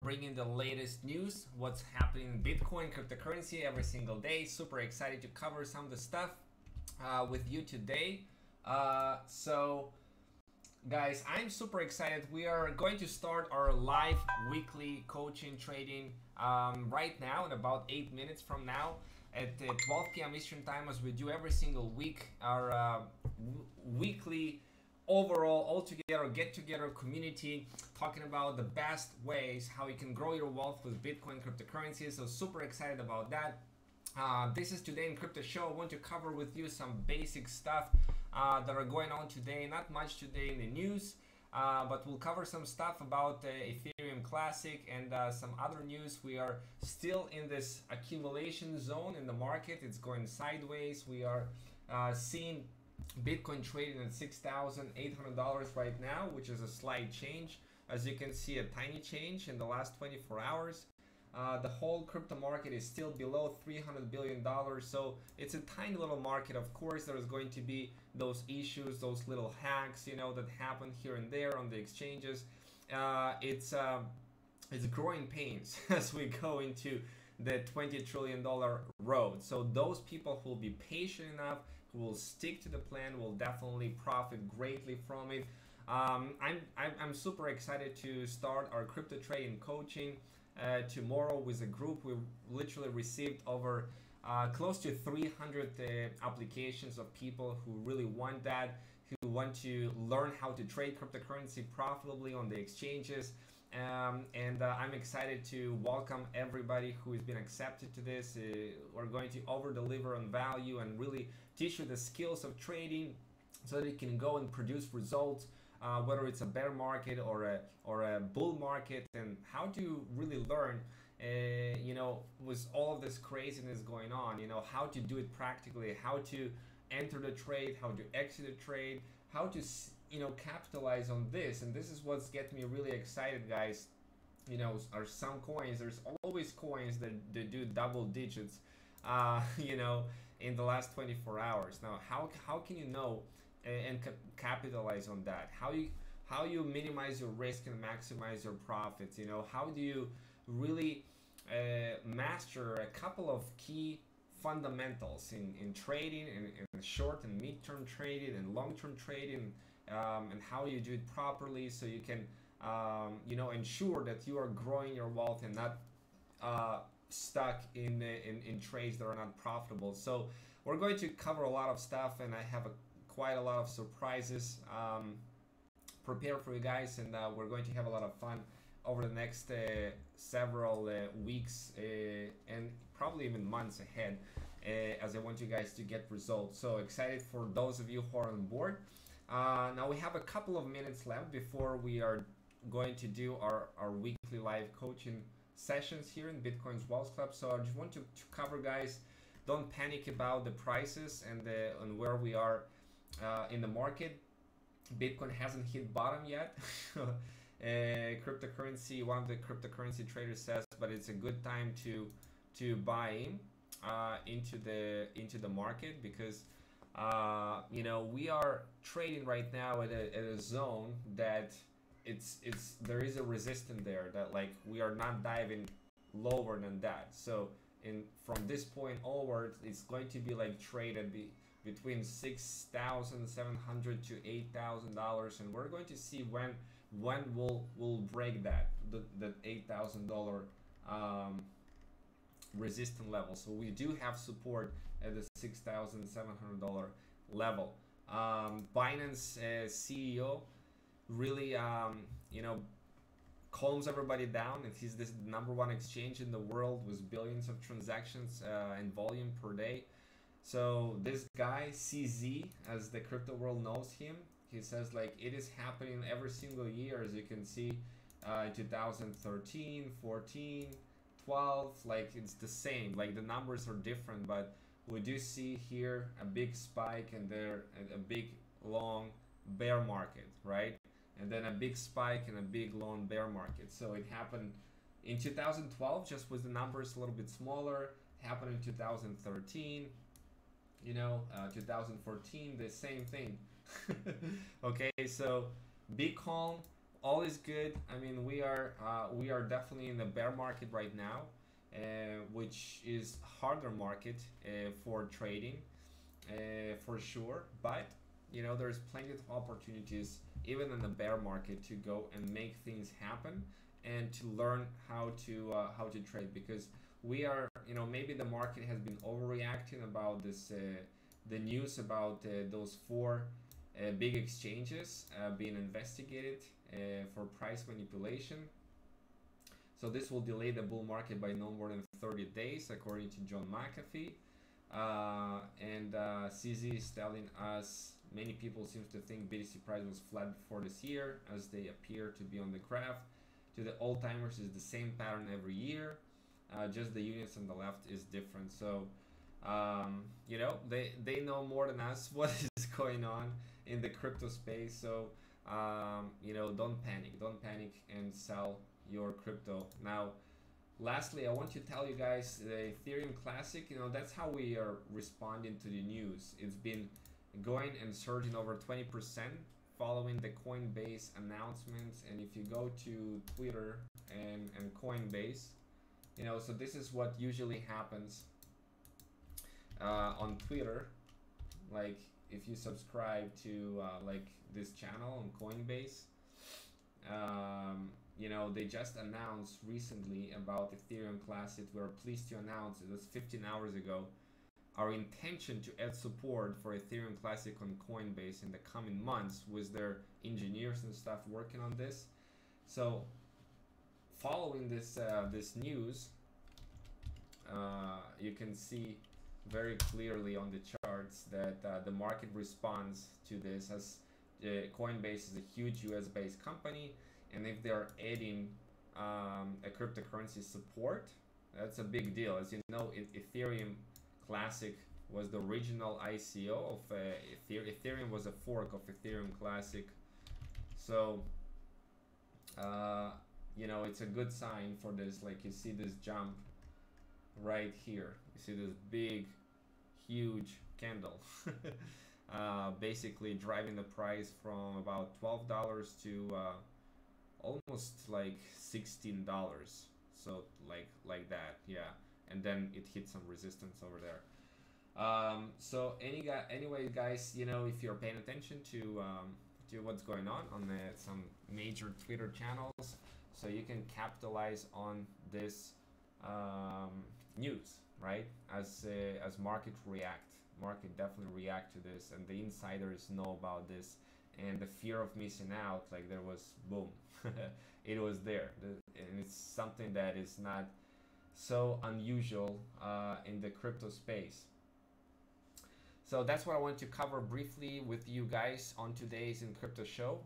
bringing the latest news, what's happening in Bitcoin, cryptocurrency every single day. Super excited to cover some of the stuff with you today. So guys, I'm super excited. We are going to start our live weekly coaching trading right now in about 8 minutes from now at 12 p.m. Eastern time, as we do every single week. Our weekly overall altogether get-together community talking about the best ways how you can grow your wealth with Bitcoin cryptocurrencies. So super excited about that. This is Today in Crypto Show. I want to cover with you some basic stuff that are going on today. Not much today in the news, but we'll cover some stuff about Ethereum Classic and some other news. We are still in this accumulation zone in the market. It's going sideways. We are seeing Bitcoin trading at $6,800 right now, which is a slight change. As you can see, a tiny change in the last 24 hours. The whole crypto market is still below $300 billion, so it's a tiny little market. Of course, there's going to be those issues, those little hacks, you know, that happen here and there on the exchanges. It's growing pains as we go into the $20 trillion road. So those people who will be patient enough, who will stick to the plan, will definitely profit greatly from it. I'm super excited to start our crypto trading coaching tomorrow with a group. We literally received over close to 300 applications of people who really want that, who want to learn how to trade cryptocurrency profitably on the exchanges. I'm excited to welcome everybody who has been accepted to this. We're going to over deliver on value and really teach you the skills of trading so that you can go and produce results, whether it's a bear market or a bull market, and how to really learn, you know, with all of this craziness going on, you know, how to do it practically, how to enter the trade, how to exit the trade, how to, you know, capitalize on this. And this is what's getting me really excited, guys. You know, are some coins, there's always coins that do double digits, you know, in the last 24 hours. Now, how can you know and capitalize on that? How you minimize your risk and maximize your profits? You know, how do you really master a couple of key fundamentals in trading, in short and mid-term trading and long-term trading, and how you do it properly so you can you know, ensure that you are growing your wealth and not stuck in trades that are not profitable. So we're going to cover a lot of stuff, and I have quite a lot of surprises prepared for you guys, and we're going to have a lot of fun over the next several weeks and probably even months ahead, as I want you guys to get results. So excited for those of you who are on board. Now we have a couple of minutes left before we are going to do our weekly live coaching sessions here in Bitcoin's Wealth Club. So I just want to cover, guys, don't panic about the prices and where we are in the market. Bitcoin hasn't hit bottom yet. Cryptocurrency, one of the cryptocurrency traders says, but it's a good time to buy in into the market, because you know, we are trading right now at a zone that there is a resistance there, that like we are not diving lower than that. So from this point onward, it's going to be like traded between $6,700 to $8,000, and we're going to see when we'll break that the $8,000 resistance level. So we do have support at the $6,700 level. Binance CEO really you know, calms everybody down, and he's this #1 exchange in the world with billions of transactions and volume per day. So this guy, CZ, as the crypto world knows him, he says like it is happening every single year, as you can see, 2013, 14, 12, like it's the same, like the numbers are different, but we do see here a big spike and there a big long bear market, right? And then a big spike and a big long bear market. So it happened in 2012, just with the numbers a little bit smaller. Happened in 2013, you know, 2014, the same thing. Okay, so be calm, all is good. I mean, we are definitely in the bear market right now, which is harder market for trading, for sure. But you know, there's plenty of opportunities even in the bear market to go and make things happen and to learn how to trade, because we are, you know, maybe the market has been overreacting about this the news about those four big exchanges being investigated for price manipulation. So this will delay the bull market by no more than 30 days, according to John McAfee. And CZ is telling us many people seem to think BTC price was flat before this year, as they appear to be on the graph. To the old timers, is the same pattern every year. Just the units on the left is different. So you know, they know more than us what is going on in the crypto space. So you know, don't panic and sell your crypto. Now lastly, I want to tell you guys the Ethereum Classic, you know, that's how we are responding to the news. It's been going and surging over 20% following the Coinbase announcements. And if you go to Twitter and Coinbase, you know, so this is what usually happens on Twitter. Like if you subscribe to like this channel on Coinbase, you know, they just announced recently about Ethereum Classic. We're pleased to announce, it was 15 hours ago, our intention to add support for Ethereum Classic on Coinbase in the coming months, with their engineers and stuff working on this. So following this this news, you can see very clearly on the charts that the market responds to this, as Coinbase is a huge US based company, and if they're adding a cryptocurrency support, that's a big deal. As you know, Ethereum Classic was the original ICO of Ethereum was a fork of Ethereum Classic. So you know, it's a good sign for this. Like you see this jump right here, you see this big huge candle basically driving the price from about $12 to almost like $16. So like that, yeah. And then it hit some resistance over there. So anyway guys, you know, if you're paying attention to what's going on some major Twitter channels, so you can capitalize on this news, right? As market definitely react to this, and the insiders know about this, and the fear of missing out, like there was boom, it was there, and it's something that is not so unusual in the crypto space. So that's what I want to cover briefly with you guys on today's In Crypto show.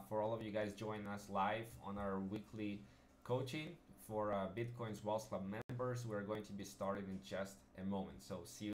For all of you guys joining us live on our weekly coaching for Bitcoin's Wealth Club members, we're going to be starting in just a moment. So see you